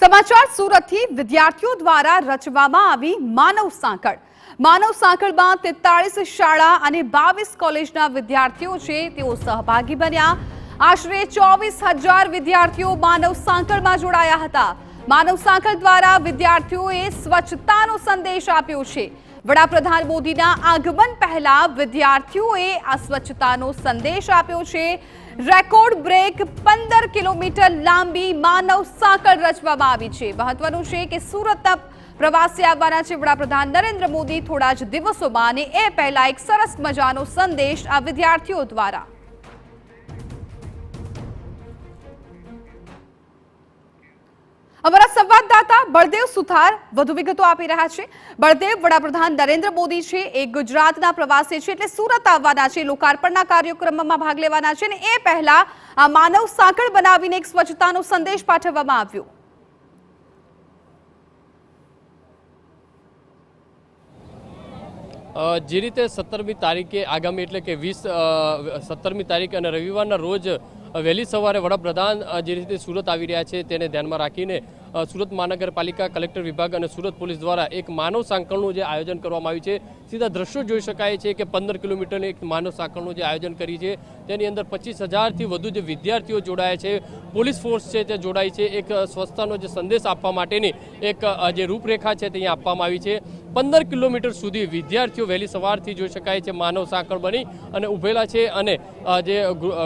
સમાચાર સુરતથી વિદ્યાર્થીઓ દ્વારા રચવામાં આવી માનવ સાંકળમાં 43 શાળા અને 22 કોલેજના વિદ્યાર્થીઓ છે તેઓ સહભાગી બન્યા। આશરે 24,000 વિદ્યાર્થીઓ માનવ સાંકળમાં જોડાયા હતા। માનવ સાંકળ દ્વારા વિદ્યાર્થીઓએ સ્વચ્છતાનો સંદેશ આપ્યો છે। વડાપ્રધાન મોદીના આગમન પહેલા વિદ્યાર્થીઓએ આ સ્વચ્છતાનો સંદેશ આપ્યો છે। રેકોર્ડ બ્રેક 15 કિલોમીટર લાંબી માનવ સાંકળ રચવામાં આવી છે। મહત્વનું છે કે સુરતના પ્રવાસે આવવાના છે વડાપ્રધાન નરેન્દ્ર મોદી થોડા જ દિવસોમાં, અને એ પહેલા એક સરસ મજાનો સંદેશ આ વિદ્યાર્થીઓ દ્વારા। અમારા સંવાદદાતા બળદેવ સુથાર વધુ વિગતો આપી રહ્યા છે। બળદેવ, વડાપ્રધાન નરેન્દ્ર મોદી છે એ ગુજરાતના પ્રવાસે છે એટલે સુરત આવવાના છે, લોકાર્પણના કાર્યક્રમમાં ભાગ લેવાના છે, અને એ પહેલા આ માનવ સાંકળ બનાવીને એક સ્વચ્છતાનો સંદેશ પાઠવવામાં આવ્યો। જે રીતે 17મી તારીખે આગામી એટલે કે 17મી તારીખ અને રવિવારના રોજ વહેલી સવારે વડાપ્રધાન જે રીતે સુરત આવી રહ્યા છે તેને ધ્યાનમાં રાખીને સુરત મહાનગરપાલિકા, કલેક્ટર વિભાગ અને સુરત પોલીસ દ્વારા એક માનવ સાંકળનું જે આયોજન કરવામાં આવ્યું છે। સીધા દ્રશ્યો જોઈ શકાય છે કે 15 કિલોમીટરની એક માનવ સાંકળનું જે આયોજન કરી છે તેની અંદર 25,000થી વધુ જે વિદ્યાર્થીઓ જોડાયા છે, પોલીસ ફોર્સ છે તે જોડાઈ છે। એક સ્વચ્છતાનો જે સંદેશ આપવા માટેની એક જે રૂપરેખા છે તે અહીંયા આપવામાં આવી છે। 15 કિલોમીટર સુધી વિદ્યાર્થીઓ વહેલી સવારથી જોઈ શકાય છે માનવ સાંકળ બની અને ઉભેલા છે, અને જે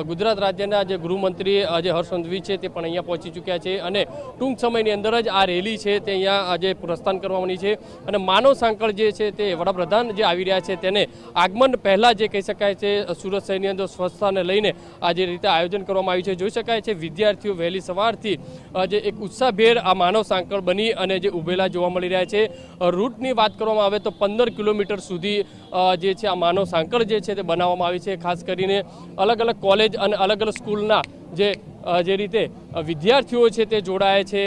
ગુજરાત રાજ્યના જે ગૃહમંત્રી જે હર્ષ સંઘવી છે તે પણ અહીંયા પહોંચી ચૂક્યા છે, અને ટૂંક સમયની અંદર જ આ રેલી છે તે અહીંયા જે પ્રસ્થાન કરવાની છે। અને માનવ સાંકળ જે છે તે વડાપ્રધાન જે આવી રહ્યા છે તેને આગમન પહેલા જે કહી શકાય છે સુરત શહેરની અંદર સ્વચ્છતાને લઈને આ જે રીતે આયોજન કરવામાં આવ્યું છે। જોઈ શકાય છે વિદ્યાર્થીઓ વહેલી સવારથી જે એક ઉત્સાહભેર આ માનવ સાંકળ બની અને જે ઉભેલા જોવા મળી રહ્યા છે। રૂટની વાત કરવામાં આવે તો 15 કિલોમીટર સુધી જે છે આ માનવ સાંકળ જે છે તે બનાવવામાં આવી છે। ખાસ કરીને અલગ અલગ કોલેજ અને અલગ અલગ સ્કૂલના જે રીતે વિદ્યાર્થીઓ છે તે જોડાયા છે।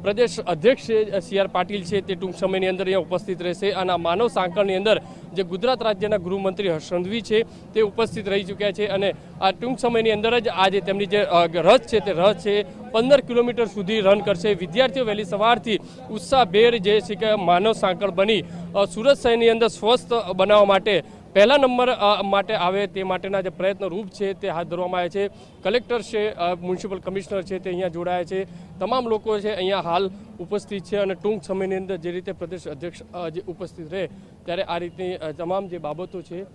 પ્રદેશ અધ્યક્ષ CR પાટીલ છે તે ટૂંક સમયની અંદર અહીંયા ઉપસ્થિત રહેશે, અને આ માનવ સાંકળની અંદર જે ગુજરાત રાજ્યના ગૃહમંત્રી હર્ષ સંઘવી છે તે ઉપસ્થિત રહી ચૂક્યા છે, અને આ ટૂંક સમયની અંદર જ આ જે તેમની જે રથ છે તે 15 કિલોમીટર સુધી રન કરશે। વિદ્યાર્થીઓ વહેલી સવારથી ઉત્સાહભેર જે છે કે માનવ સાંકળ બની સુરત શહેરની અંદર સ્વસ્થ બનાવવા માટે પહેલા નંબર માટે આવે તે માટેના જે પ્રયત્ન રૂપ છે તે હાથ ધરવામાં આવે છે। કલેક્ટર છે, મ્યુનિસિપલ કમિશનર છે તે અહીંયા જોડાયા છે, તમામ લોકો છે અહીંયા હાલ ઉપસ્થિત છે, અને ટૂંક સમયની અંદર જે રીતે પ્રદેશ અધ્યક્ષ જે ઉપસ્થિત રહે ત્યારે આ રીતની તમામ જે બાબતો છે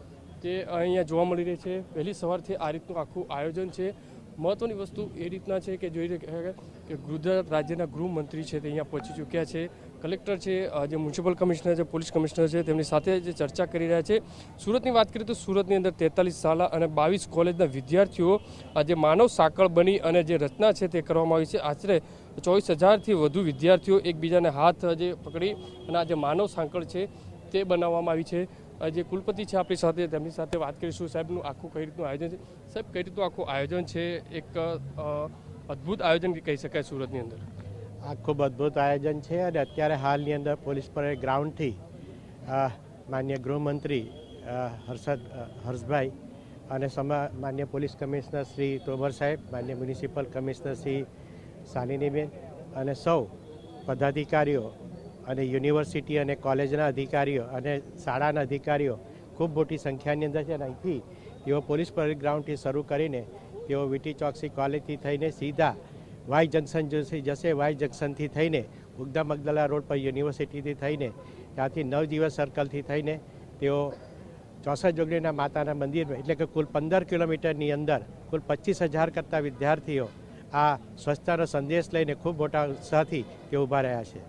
તે અહીંયા જોવા મળી રહી છે। વહેલી સવારથી આ રીતનું આખું આયોજન છે। મહત્વની વસ્તુ એ રીતના છે કે જોઈ રહ્યા કે ગુજરાત રાજ્યના ગૃહમંત્રી છે તે અહીંયા પહોંચી ચૂક્યા છે, કલેક્ટર છે, જે મ્યુનિસિપલ કમિશનર છે, પોલીસ કમિશનર છે તેમની સાથે જે ચર્ચા કરી રહ્યા છે। સુરતની વાત કરીએ તો સુરતની અંદર 43 શાળા અને 22 કોલેજના વિદ્યાર્થીઓ જે માનવ સાંકળ બની અને જે રચના છે તે કરવામાં આવી છે। આશરે 24,000થી વધુ વિદ્યાર્થીઓ એકબીજાને હાથ જે પકડી અને આ જે માનવ સાંકળ છે તે બનાવવામાં આવી છે। જે કુલપતિ છે આપણી સાથે, તેમની સાથે વાત કરીશું। સાહેબનું આખું કઈ રીતનું આયોજન છે? સાહેબ, કઈ રીતનું આખું આયોજન છે? એક અદ્ભુત આયોજન કહી શકાય સુરતની અંદર। આ ખૂબ અદ્ભુત આયોજન છે, અને અત્યારે હાલની અંદર પોલીસ પરેડ ગ્રાઉન્ડથી માન્ય ગૃહમંત્રી હર્ષભાઈ અને માન્ય પોલીસ કમિશનર શ્રી તોમર સાહેબ, માન્ય મ્યુનિસિપલ કમિશનર શ્રી શાલિનીબેન અને સૌ પદાધિકારીઓ અને યુનિવર્સિટી અને કોલેજના અધિકારીઓ અને શાળાના અધિકારીઓ ખૂબ મોટી સંખ્યાની અંદર છે, અને અહીંથી તેઓ પોલીસ પરેડ ગ્રાઉન્ડથી શરૂ કરીને તેઓ વીટી ચોકસી કોલેજથી થઈને સીધા વાય જંકશન જશે। વાય જંકશનથી થઈને ઉગદા મગદલા રોડ પર યુનિવર્સિટીથી થઈને ત્યાંથી નવજીવન સર્કલથી થઈને તેઓ 64 જોગણીના માતાના મંદિરમાં, એટલે કે કુલ 15 કિલોમીટરની અંદર કુલ 25,000 કરતાં વિદ્યાર્થીઓ આ સ્વચ્છતાનો સંદેશ લઈને ખૂબ મોટા ઉત્સાહથી તેઓ ઊભા રહ્યા છે।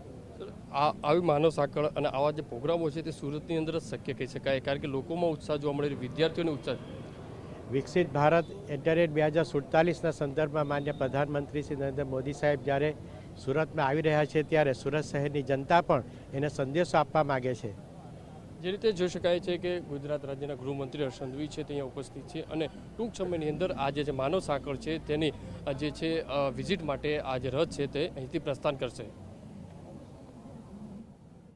આવી માનવ સાંકળ અને આવા જે પ્રોગ્રામો છે તે સુરતની અંદર જ શક્ય કહી શકાય, કારણ કે લોકોમાં ઉત્સાહ જોવા મળે, વિદ્યાર્થીઓને ઉત્સાહ। વિકસિત ભારત @ 2047ના સંદર્ભમાં માન્ય પ્રધાનમંત્રી શ્રી નરેન્દ્ર મોદી સાહેબ જ્યારે સુરતમાં આવી રહ્યા છે ત્યારે સુરત શહેરની જનતા પણ એને સંદેશો આપવા માગે છે। જે રીતે જોઈ શકાય છે કે ગુજરાત રાજ્યના ગૃહમંત્રી હર્ષ સંઘવી છે તે અહીંયા ઉપસ્થિત છે, અને ટૂંક સમયની અંદર આ જે માનવ સાંકળ છે તેની જે છે વિઝિટ માટે આ જે રથ છે તે અહીંથી પ્રસ્થાન કરશે।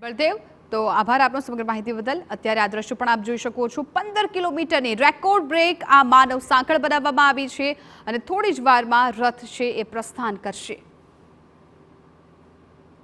બળદેવ, તો આભાર આપનો સમગ્ર માહિતી બદલ। અત્યારે આ દ્રશ્યો પણ આપ જોઈ શકો છો, 15 કિલોમીટરની રેકોર્ડ બ્રેક આ માનવ સાંકળ બનાવવામાં આવી છે, અને થોડી જ વારમાં રથ છે એ પ્રસ્થાન કરશે।